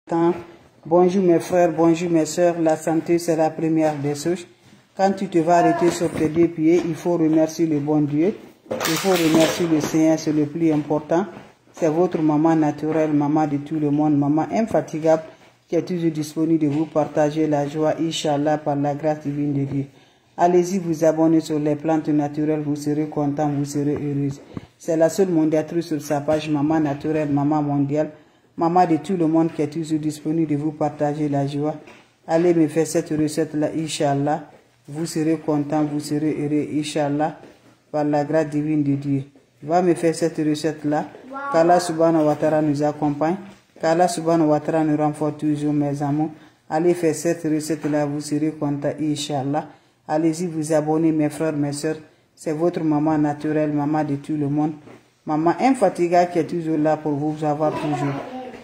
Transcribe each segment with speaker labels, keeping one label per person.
Speaker 1: Quand, bonjour mes frères, bonjour mes sœurs, la santé c'est la première des choses. Quand tu te vas arrêter sur tes deux pieds, il faut remercier le bon Dieu. Il faut remercier le Seigneur, c'est le plus important. C'est votre maman naturelle, maman de tout le monde, maman infatigable, qui est toujours disponible de vous partager la joie, Inch'Allah, par la grâce divine de Dieu. Allez-y vous abonner sur les plantes naturelles, vous serez content, vous serez heureuse. C'est la seule mondiatrice sur sa page, maman naturelle, maman mondiale, maman de tout le monde qui est toujours disponible de vous partager la joie. Allez me faire cette recette-là, Inch'Allah. Vous serez content, vous serez heureux, Inch'Allah, par la grâce divine de Dieu. Va me faire cette recette-là. Qu'Allah subhanahu wa ta'ala nous accompagne. Qu'Allah subhanahu wa ta'ala nous renforce toujours, mes amours. Allez faire cette recette-là, vous serez content, Inch'Allah. Allez-y vous abonner, mes frères, mes soeurs. C'est votre maman naturelle, maman de tout le monde. Maman infatigable qui est toujours là pour vous avoir toujours.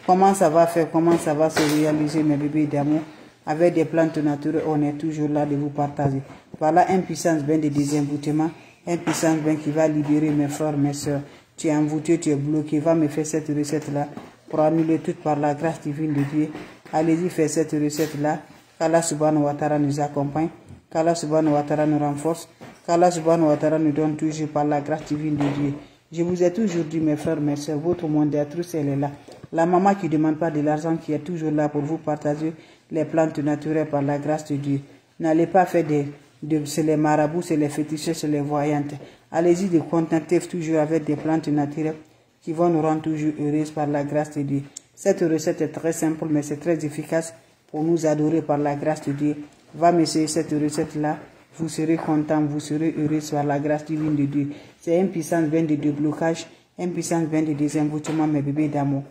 Speaker 1: Comment ça va faire, comment ça va se réaliser, mes bébés d'amour. Avec des plantes naturelles, on est toujours là de vous partager. Voilà un puissance bien de désenvoûtement. Un puissance bien qui va libérer mes frères, mes soeurs. Tu es envoûté, tu es bloqué. Va me faire cette recette-là pour annuler tout par la grâce divine de Dieu. Allez-y faire cette recette-là. Qu'Allah subhanahu wa ta'ala nous accompagne. Qu'Allah subhanahu wa ta'ala nous renforce. Qu'Allah subhanahu wa ta'ala nous donne toujours par la grâce divine de Dieu. Je vous ai toujours dit, mes frères, mes soeurs, votre mondiatrice, elle est là. La maman qui ne demande pas de l'argent, qui est toujours là pour vous partager les plantes naturelles par la grâce de Dieu. N'allez pas faire c'est les marabouts, c'est les féticheurs, c'est les voyantes. Allez-y de contenter toujours avec des plantes naturelles qui vont nous rendre toujours heureuses par la grâce de Dieu. Cette recette est très simple, mais c'est très efficace pour nous adorer par la grâce de Dieu. Va m'essayer cette recette-là. Vous serez content, vous serez heureux par la grâce divine de Dieu. C'est une puissance bien de déblocage, une puissance bien de désenvoûtement, mes bébés d'amour.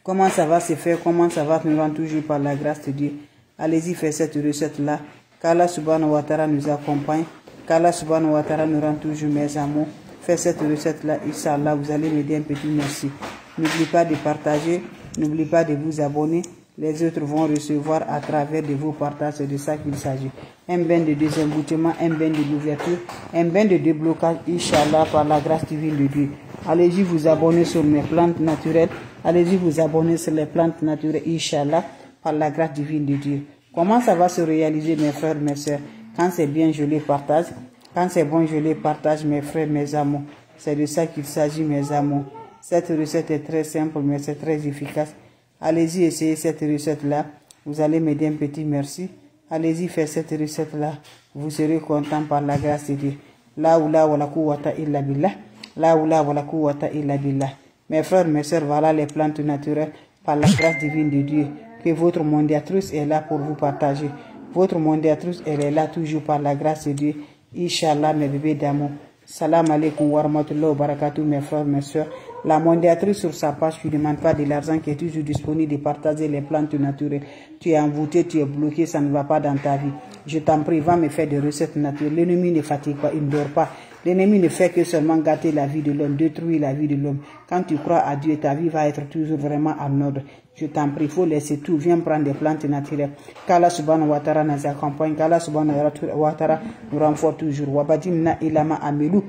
Speaker 1: Comment ça va se faire, comment ça va nous rendre toujours par la grâce de Dieu. Allez-y faire cette recette-là. Qu'Allah subhanahu wa ta'ala nous accompagne. Qu'Allah subhanahu wa ta'ala nous rend toujours, mes amours. Faites cette recette-là, Inch'Allah, vous allez me dire un petit merci. N'oubliez pas de partager, n'oubliez pas de vous abonner. Les autres vont recevoir à travers de vos partages, c'est de ça qu'il s'agit. Un bain de désengoutement, un bain de l'ouverture, un bain de déblocage, Inch'Allah, par la grâce divine de Dieu. Allez-y vous abonner sur mes plantes naturelles. Allez-y vous abonner sur les plantes naturelles, Inch'Allah, par la grâce divine de Dieu. Comment ça va se réaliser, mes frères, mes soeurs? Quand c'est bien, je les partage. Quand c'est bon, je les partage, mes frères, mes amours. C'est de ça qu'il s'agit, mes amours. Cette recette est très simple, mais c'est très efficace. Allez-y essayer cette recette-là. Vous allez me dire un petit merci. Allez-y faire cette recette-là. Vous serez content par la grâce de Dieu. La oula wa la quwwata illa billah. La oula wa la quwwata illa billah. Mes frères, mes sœurs, voilà les plantes naturelles par la grâce divine de Dieu. Que votre mondiatrice est là pour vous partager. Votre mondiatrice, elle est là toujours par la grâce de Dieu. Inch'Allah, mes bébés d'amour. Salam alaikum wa rahmatullahi wa barakatuh, mes frères, mes soeurs. La mondiatrice sur sa page, tu ne demandes pas de l'argent, qui est toujours disponible de partager les plantes naturelles. Tu es envoûté, tu es bloqué, ça ne va pas dans ta vie. Je t'en prie, va me faire des recettes naturelles. L'ennemi ne fatigue pas, il ne dort pas. L'ennemi ne fait que seulement gâter la vie de l'homme, détruire la vie de l'homme. Quand tu crois à Dieu, ta vie va être toujours vraiment en ordre. Je t'en prie, il faut laisser tout. Viens prendre des plantes naturelles. Qu'Allah subhanahu wa ta'ala nous accompagne. Qu'Allah subhanahu wa ta'ala nous renforce toujours. Wabadimna ilama amilu.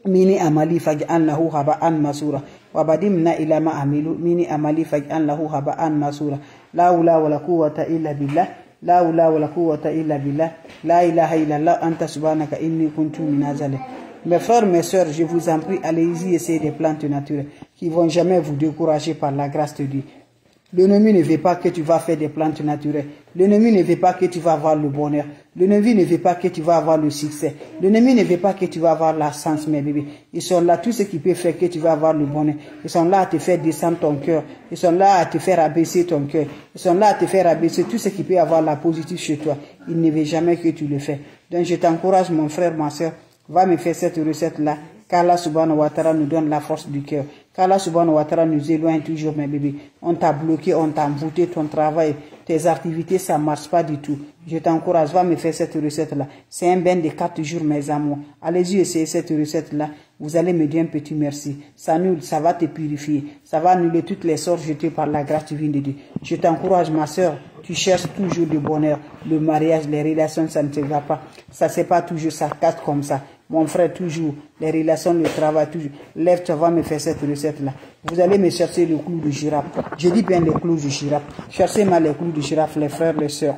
Speaker 1: Mini amali faj'an lahu haba'an masura. Wabadimna ilama amilu. Mini amali faj'an lahu haba'an masura. La ula wa la quwwata illa billah. La ula wa la quwwata illa billah. La ilaha illallah anta subhanaka inni kuntu minaz zalimin. Mes frères, mes soeurs, je vous en prie, allez-y essayer des plantes naturelles qui vont jamais vous décourager par la grâce de Dieu. L'ennemi ne veut pas que tu vas faire des plantes naturelles. L'ennemi ne veut pas que tu vas avoir le bonheur. L'ennemi ne veut pas que tu vas avoir le succès. L'ennemi ne veut pas que tu vas avoir la chance, mes bébés. Ils sont là, tout ce qui peut faire que tu vas avoir le bonheur. Ils sont là à te faire descendre ton cœur. Ils sont là à te faire abaisser ton cœur. Ils sont là à te faire abaisser tout ce qui peut avoir la positive chez toi. Ils ne veulent jamais que tu le fais. Donc je t'encourage, mon frère, ma soeur, va me faire cette recette-là. Qu'Allah subhanahu wa ta'ala nous donne la force du cœur. Qu'Allah subhanahu wa ta'ala nous éloigne toujours, mes bébés. On t'a bloqué, on t'a envoûté, ton travail, tes activités, ça ne marche pas du tout. Je t'encourage, va me faire cette recette-là. C'est un bain de 4 jours, mes amours. Allez-y essayer cette recette-là. Vous allez me dire un petit merci. Ça va te purifier. Ça va annuler toutes les sorts jetées par la grâce divine de Dieu. Je t'encourage, ma soeur. Tu cherches toujours le bonheur, le mariage, les relations, ça ne te va pas. Ça, c'est pas toujours, ça casse comme ça. mon frère, toujours, les relations, le travail, toujours. Lève-toi, va me faire cette recette-là. Vous allez me chercher le clou de girafe. Je dis bien les clous de girafe. Cherchez-moi les clous de girafe, les frères, les sœurs.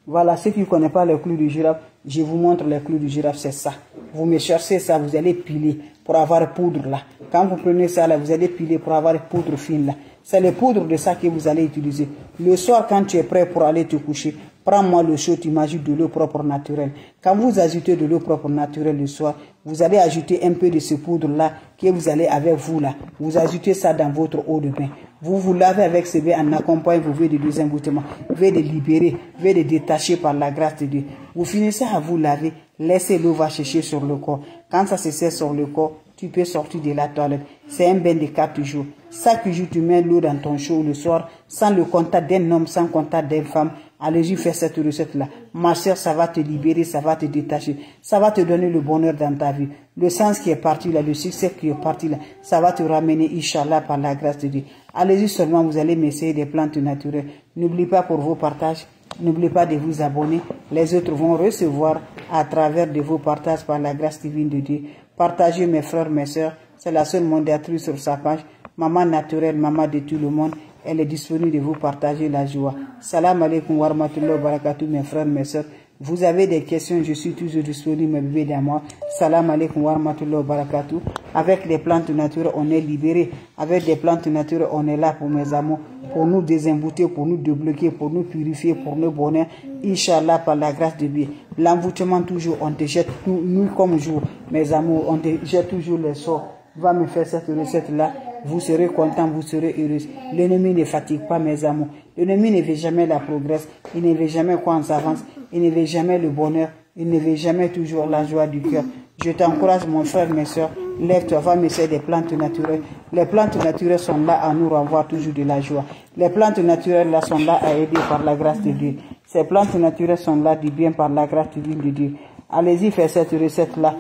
Speaker 1: Voilà, ceux qui ne connaissent pas les clous de girafe, je vous montre les clous de girafe, c'est ça. Vous me cherchez ça, vous allez piler pour avoir poudre là. Quand vous prenez ça là, vous allez piler pour avoir poudre fine là. C'est le poudre de ça que vous allez utiliser. Le soir, quand tu es prêt pour aller te coucher, prends-moi le chaud, tu m'ajoutes de l'eau propre naturelle. Quand vous ajoutez de l'eau propre naturelle le soir, vous allez ajouter un peu de ce poudre-là que vous allez avec vous là. Vous ajoutez ça dans votre eau de bain. Vous vous lavez avec ce bain en accompagnant vos vœux de désengoutement, vœux de libérer, vœux de détacher par la grâce de Dieu. Vous finissez à vous laver, laissez l'eau va chercher sur le corps. Quand ça se sert sur le corps, tu peux sortir de la toilette. C'est un bain de 4 jours. Chaque jour, tu mets l'eau dans ton chaud le soir, sans le contact d'un homme, sans contact d'une femme. Allez-y, fais cette recette-là. Ma soeur, ça va te libérer, ça va te détacher. Ça va te donner le bonheur dans ta vie. Le sens qui est parti là, le succès qui est parti là, ça va te ramener, Inch'Allah, par la grâce de Dieu. Allez-y seulement, vous allez m'essayer des plantes naturelles. N'oubliez pas pour vos partages, n'oubliez pas de vous abonner. Les autres vont recevoir à travers de vos partages par la grâce divine de Dieu. Partagez mes frères, mes sœurs. C'est la seule modératrice sur sa page. Maman naturelle, maman de tout le monde. Elle est disponible de vous partager la joie. Salam alaikum wa rahmatullahi wa barakatuh, mes frères, mes sœurs. Vous avez des questions, je suis toujours disponible, mes bébés d'amour. Salam alaikum wa rahmatullahi wa barakatuh. Avec les plantes naturelles, on est libéré. Avec des plantes naturelles, on est là pour mes amours, pour nous désembouter, pour nous débloquer, pour nous purifier, pour nos bonheurs. Inch'Allah, par la grâce de Dieu. L'envoûtement toujours, on te jette, nous comme jour, mes amours, on te jette toujours les sorts. Va me faire cette recette-là. Vous serez content, vous serez heureux. L'ennemi ne fatigue pas, mes amours. L'ennemi ne veut jamais la progresse. Il ne veut jamais qu'on s'avance. Il ne veut jamais le bonheur. Il ne veut jamais toujours la joie du cœur. Je t'encourage, mon frère, mes soeurs. Lève-toi, va me faire des plantes naturelles. Les plantes naturelles sont là à nous renvoyer toujours de la joie. Les plantes naturelles là sont là à aider par la grâce de Dieu. Ces plantes naturelles sont là du bien par la grâce divine de Dieu. Allez-y, faire cette recette-là.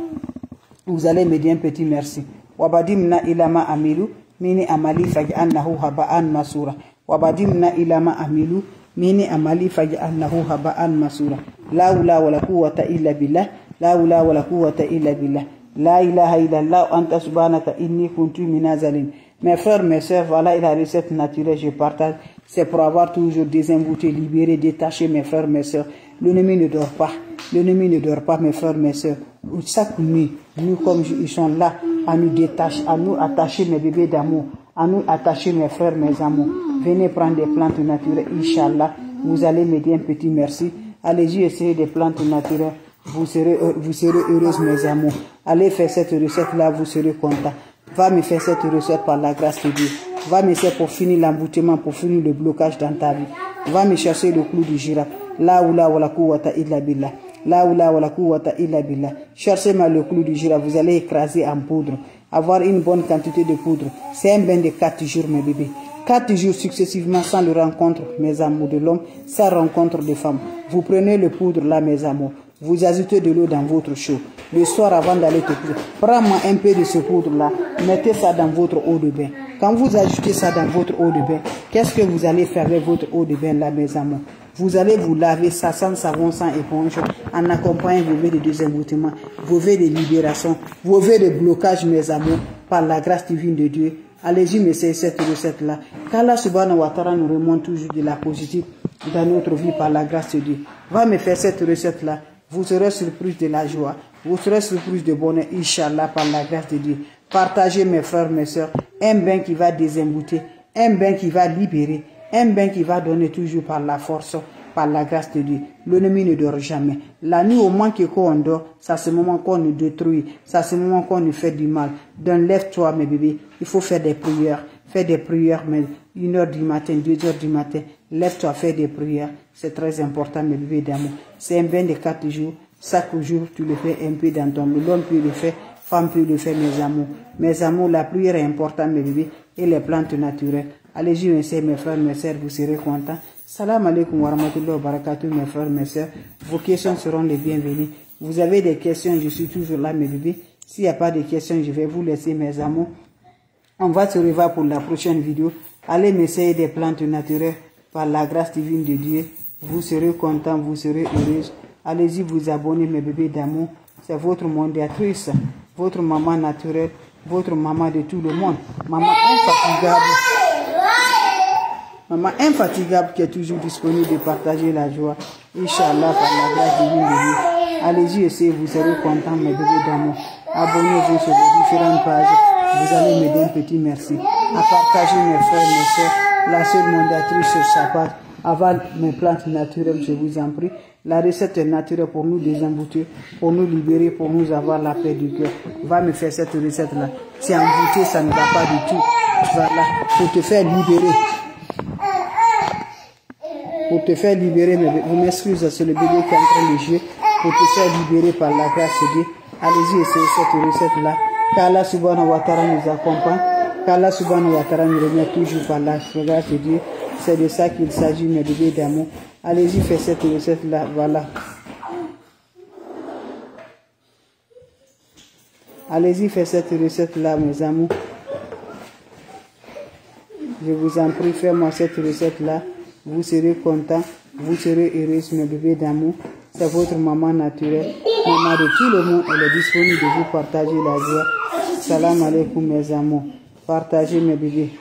Speaker 1: Vous allez me dire un petit merci. Wabadimna ilama amilu mini amali faj'alnahu haba'an masura. Wabadimna ilama amilu mini amali faj'alnahu haba'an masura. La hawla wala quwwata illa billah. La hawla wala quwwata illa billah. La ilaha illallah anta subhanaka inni kuntu minaz zalimin. Mes frères, mes sœurs, voilà la recette naturelle, je partage. C'est pour avoir toujours des emboutés, libérés, détachés, mes frères, mes sœurs. L'ennemi ne dort pas. L'ennemi ne dort pas, mes frères, mes sœurs. Chaque nuit, nous, comme ils sont là, à nous détacher, à nous attacher, mes bébés d'amour, à nous attacher, mes frères, mes amours. Venez prendre des plantes naturelles, Inch'Allah. Vous allez me dire un petit merci. Allez-y essayer des plantes naturelles. Vous serez heureuses, mes amours. Allez faire cette recette-là, vous serez contents. Va me faire cette recette par la grâce de Dieu. Va me faire pour finir l'emboutement, pour finir le blocage dans ta vie. Va me chercher le clou du girafe. La oula wa la quwwata illa billah. La oula wa la quwwata illa billah. Cherchez-moi le clou du girafe. Vous allez écraser en poudre. Avoir une bonne quantité de poudre. C'est un bain de 4 jours, mes bébés. 4 jours successivement sans le rencontre, mes amours de l'homme, sans rencontre de femme. Vous prenez le poudre là, mes amours. Vous ajoutez de l'eau dans votre chaud. Le soir avant d'aller te coucher, prends-moi un peu de ce poudre-là, mettez ça dans votre eau de bain. Quand vous ajoutez ça dans votre eau de bain, qu'est-ce que vous allez faire avec votre eau de bain là, mes amours? Vous allez vous laver ça sans savon, sans éponge, en accompagnant vos vœux de désemboutement, vos vœux de libération, vos vœux de blocage, mes amours, par la grâce divine de Dieu. Allez-y, m'essayez cette recette-là. Qu'Allah subhanahu wa ta'ala nous remonte toujours de la positive dans notre vie par la grâce de Dieu. Va me faire cette recette-là. Vous serez surpris de la joie. Vous serez surpris de bonheur, Inch'Allah, par la grâce de Dieu. Partagez, mes frères, mes sœurs, un bain qui va désembouter, un bain qui va libérer, un bain qui va donner toujours par la force, par la grâce de Dieu. L'ennemi ne dort jamais. La nuit, au moins qu'on dort, c'est à ce moment qu'on nous détruit, c'est à ce moment qu'on nous fait du mal. Donc, lève-toi, mes bébés. Il faut faire des prières. Fais des prières, mais 1h du matin, 2h du matin. Lève-toi, fais des prières. C'est très important, mes bébés d'amour. C'est un bain de 4 jours. Chaque jour, tu le fais un peu dans ton lit. L'homme peut le faire, femme peut le faire, mes amours. Mes amours, la prière est importante, mes bébés, et les plantes naturelles. Allez-y, mes frères, mes sœurs, vous serez contents. Salam alaikum wa rahmatullahi wa barakatuh, mes frères, mes sœurs. Vos questions seront les bienvenues. Vous avez des questions, je suis toujours là, mes bébés. S'il n'y a pas de questions, je vais vous laisser, mes amours. On va se revoir pour la prochaine vidéo. Allez m'essayer des plantes naturelles par la grâce divine de Dieu. Vous serez contents, vous serez heureux. Allez-y vous abonner, mes bébés d'amour. C'est votre mondiatrice, votre maman naturelle, votre maman de tout le monde. Maman infatigable. Maman infatigable qui est toujours disponible de partager la joie. Inch'Allah, par la grâce divine de Dieu. Allez-y, essayez, vous serez contents, mes bébés d'amour. Abonnez-vous sur les différentes pages. Vous allez me donner un petit merci. À partager mes frères, mes soeurs, la seule mondiatrice sur sa page. Avale mes plantes naturelles, je vous en prie. La recette est naturelle pour nous désemboutir, pour nous libérer, pour nous avoir la paix du cœur. Va me faire cette recette-là. Si embouté, ça ne va pas du tout. Voilà, pour te faire libérer. Pour te faire libérer, vous m'excusez, c'est le bébé qui est en train de jouer. Pour te faire libérer par la grâce de Dieu. Allez-y, essayez cette recette-là. Qu'Allah subhanahu wa ta'ala nous accompagne. Qu'Allah subhanahu wa ta'ala nous remet toujours par la grâce de Dieu. C'est de ça qu'il s'agit, mes bébés d'amour. Allez-y, faites cette recette-là. Voilà. Allez-y, faites cette recette-là, mes amours. Je vous en prie, faites-moi cette recette-là. Vous serez contents, vous serez heureux, mes bébés d'amour. C'est votre maman naturelle, maman de tout le monde. Elle est disponible de vous partager la joie. Salam alaikum, mes amours. Partagez, mes bébés.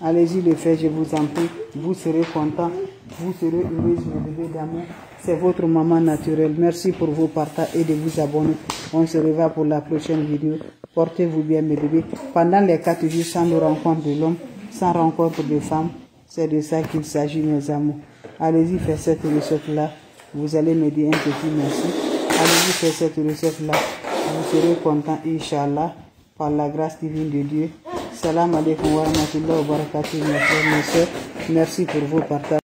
Speaker 1: Allez-y le faire, je vous en prie. Vous serez contents, vous serez heureux, mes bébés d'amour. C'est votre maman naturelle. Merci pour vos partages et de vous abonner. On se revoit pour la prochaine vidéo. Portez-vous bien, mes bébés. Pendant les 4 jours sans le rencontre de l'homme, sans rencontre de femmes, c'est de ça qu'il s'agit, mes amours. Allez-y, faites cette recette-là. Vous allez me dire un petit merci. Allez-y, faites cette recette-là. Vous serez content, Inch'Allah, par la grâce divine de Dieu. Salam alaikum wa rahmatullahi wa barakatuh, mes frères, mes soeurs. Merci pour vos partages.